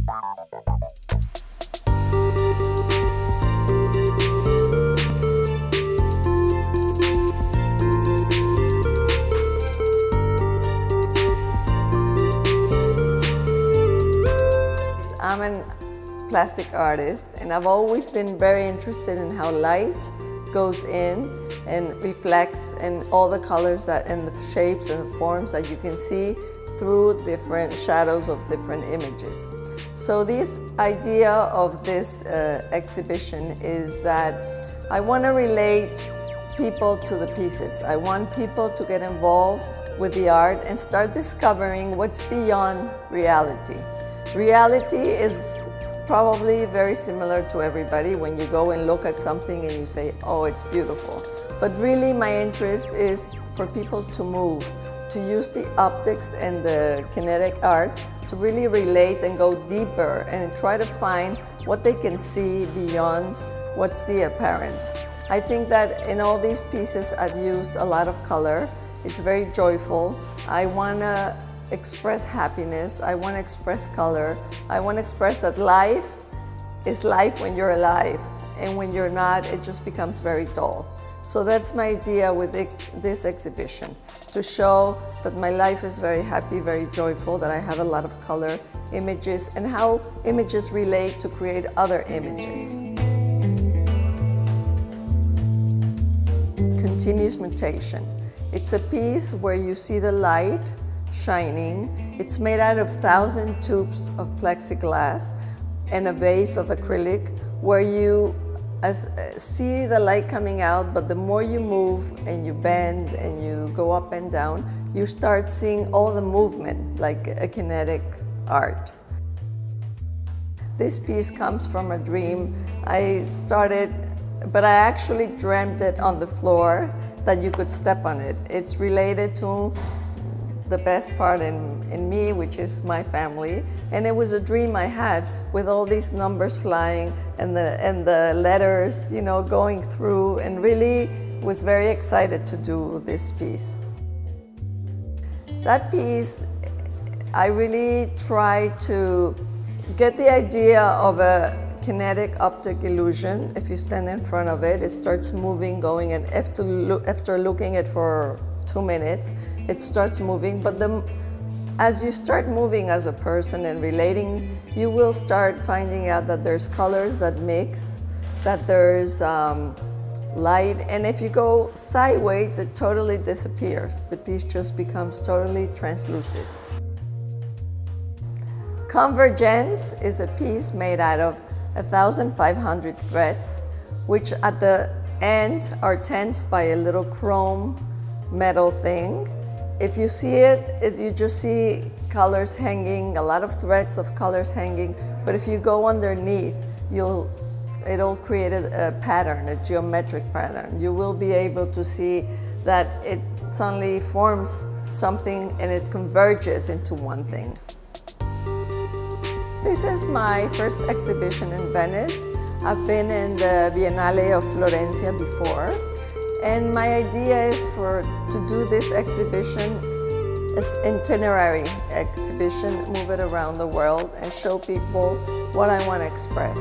I'm a plastic artist, and I've always been very interested in how light goes in and reflects in all the colors and the shapes and the forms that you can see through different shadows of different images. So this idea of this exhibition is that I want to relate people to the pieces. I want people to get involved with the art and start discovering what's beyond reality. Reality is probably very similar to everybody when you go and look at something and you say, oh, it's beautiful. But really my interest is for people to move, to use the optics and the kinetic art to really relate and go deeper and try to find what they can see beyond what's the apparent. I think that in all these pieces I've used a lot of color. It's very joyful. I want to express happiness, I want to express color, I want to express that life is life when you're alive, and when you're not, it just becomes very dull. So that's my idea with this exhibition, to show that my life is very happy, very joyful, that I have a lot of color images, and how images relate to create other images. Continuous mutation. It's a piece where you see the light shining. It's made out of 1,000 tubes of plexiglass and a base of acrylic where you see the light coming out, but the more you move and you bend and you go up and down, you start seeing all the movement like a kinetic art. This piece comes from a dream. I started, but I actually dreamt it on the floor that you could step on it. It's related to the best part in me, which is my family. And it was a dream I had with all these numbers flying and the letters, you know, going through, and really was very excited to do this piece. That piece, I really tried to get the idea of a kinetic optic illusion. If you stand in front of it, it starts moving, going, and after looking at it for 2 minutes, it starts moving. But as you start moving as a person and relating, you will start finding out that there's colors that mix, that there's light, and if you go sideways, it totally disappears. The piece just becomes totally translucent. Convergence is a piece made out of 1,500 threads, which at the end are tensed by a little chrome metal thing. If you see it, you just see colors hanging, a lot of threads of colors hanging, but if you go underneath, it'll create a pattern, a geometric pattern. You will be able to see that it suddenly forms something and it converges into one thing. This is my first exhibition in Venice. I've been in the Biennale of Venezia before, and my idea is to do this exhibition as itinerary exhibition, move it around the world and show people what I want to express.